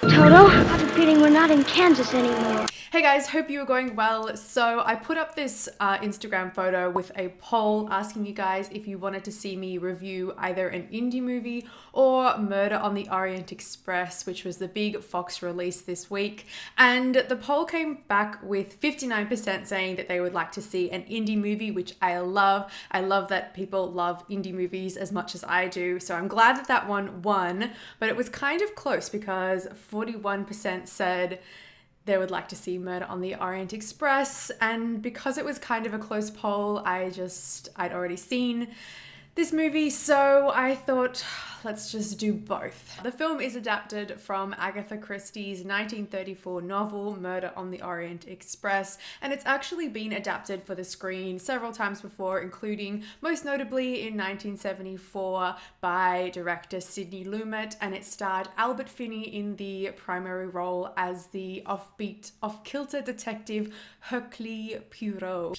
Toto, I have a feeling we're not in Kansas anymore. Hey guys, hope you are going well. So I put up this Instagram photo with a poll asking you guys if you wanted to see me review either an indie movie or Murder on the Orient Express, which was the big Fox release this week. And the poll came back with 59% saying that they would like to see an indie movie, which I love. I love that people love indie movies as much as I do. So I'm glad that that one won, but it was kind of close because 41% said they would like to see Murder on the Orient Express, and because it was kind of a close poll, I'd already seen this movie, so I thought, let's just do both. The film is adapted from Agatha Christie's 1934 novel, Murder on the Orient Express, and it's actually been adapted for the screen several times before, including most notably in 1974 by director Sidney Lumet, and it starred Albert Finney in the primary role as the offbeat, off-kilter detective Hercule Poirot.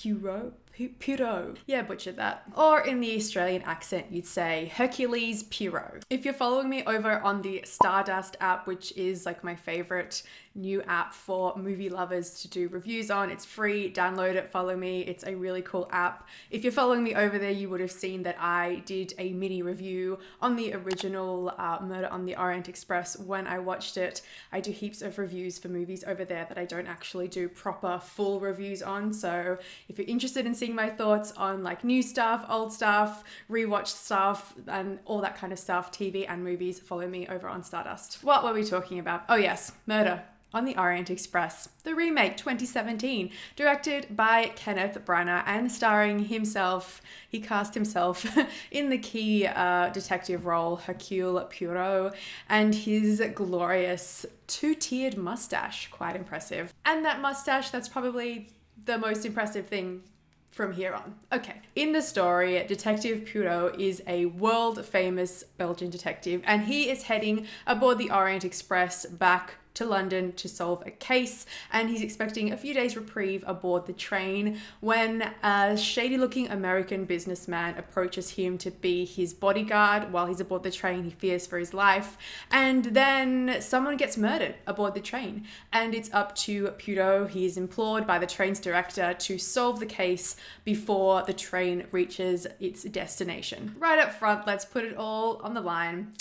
Yeah, butchered that. Or in the Australian accent, you'd say Hercules Poirot. If you're following me over on the Stardust app, which is like my favorite new app for movie lovers to do reviews on, it's free, download it, follow me, it's a really cool app. If you're following me over there, you would have seen that I did a mini review on the original Murder on the Orient Express when I watched it. I do heaps of reviews for movies over there that I don't actually do proper full reviews on, so if you're interested in seeing my thoughts on like new stuff, old stuff, rewatched stuff, and all that kind of stuff, TV and movies, follow me over on Stardust. What were we talking about? Oh yes, Murder on the Orient Express, the remake 2017, directed by Kenneth Branagh and starring himself. He cast himself in the key detective role, Hercule Poirot, and his glorious two-tiered mustache, quite impressive. And that mustache, that's probably the most impressive thing from here on. Okay, in the story, Detective Poirot is a world-famous Belgian detective, and he is heading aboard the Orient Express back to London to solve a case, and he's expecting a few days reprieve aboard the train when a shady-looking American businessman approaches him to be his bodyguard while he's aboard the train. He fears for his life, and then someone gets murdered aboard the train, and it's up to Poirot. He is implored by the train's director to solve the case before the train reaches its destination. Right up front, let's put it all on the line.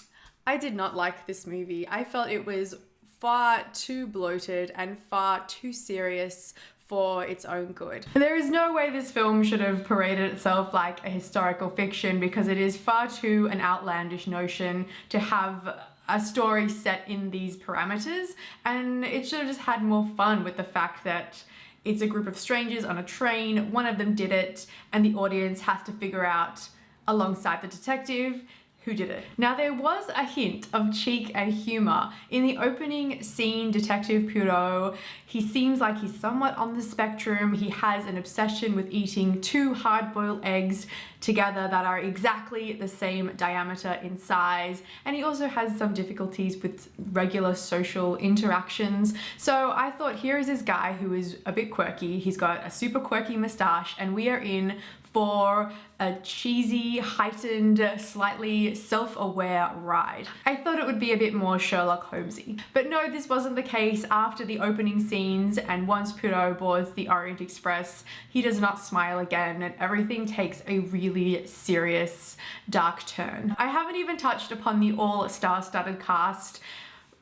I did not like this movie. I felt it was far too bloated and far too serious for its own good. There is no way this film should have paraded itself like a historical fiction, because it is far too an outlandish notion to have a story set in these parameters, and it should have just had more fun with the fact that it's a group of strangers on a train, one of them did it, and the audience has to figure out alongside the detective who did it. Now, there was a hint of cheek and humor in the opening scene. Detective Poirot, he seems like he's somewhat on the spectrum. He has an obsession with eating 2 hard-boiled eggs together that are exactly the same diameter in size, and he also has some difficulties with regular social interactions. So I thought, here is this guy who is a bit quirky. He's got a super quirky mustache, and we are in for a cheesy, heightened, slightly self-aware ride. I thought it would be a bit more Sherlock Holmesy. But no, this wasn't the case. After the opening scenes, and once Poirot boards the Orient Express, he does not smile again, and everything takes a really serious, dark turn. I haven't even touched upon the all-star-studded cast.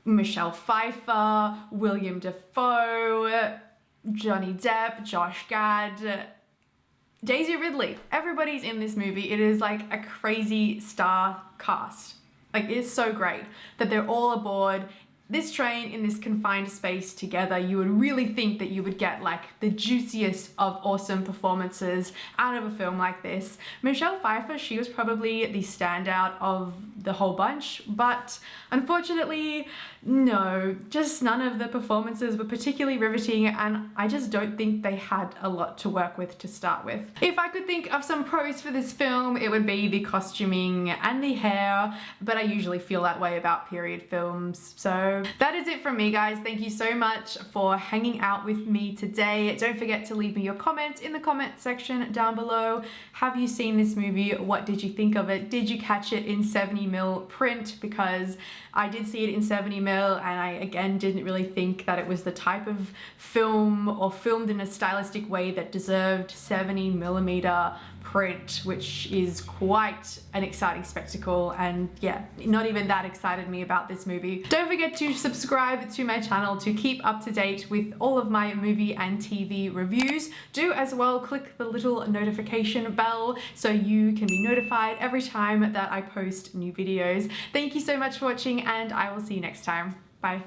Michelle Pfeiffer, Willem Dafoe, Johnny Depp, Josh Gad, Daisy Ridley. Everybody's in this movie. It is like a crazy star cast. Like, it's so great that they're all aboard this train in this confined space together. You would really think that you would get like the juiciest of awesome performances out of a film like this. Michelle Pfeiffer, she was probably the standout of the whole bunch, but unfortunately, no, just none of the performances were particularly riveting, and I just don't think they had a lot to work with to start with. If I could think of some pros for this film, it would be the costuming and the hair, but I usually feel that way about period films, so So that is it from me, guys. Thank you so much for hanging out with me today. Don't forget to leave me your comments in the comment section down below. Have you seen this movie? What did you think of it? Did you catch it in 70mm print? Because I did see it in 70mm, and I again didn't really think that it was the type of film or filmed in a stylistic way that deserved 70mm print, which is quite an exciting spectacle. And yeah, not even that excited me about this movie. Don't forget to subscribe to my channel to keep up to date with all of my movie and TV reviews. Do as well click the little notification bell so you can be notified every time that I post new videos. Thank you so much for watching, and I will see you next time. Bye.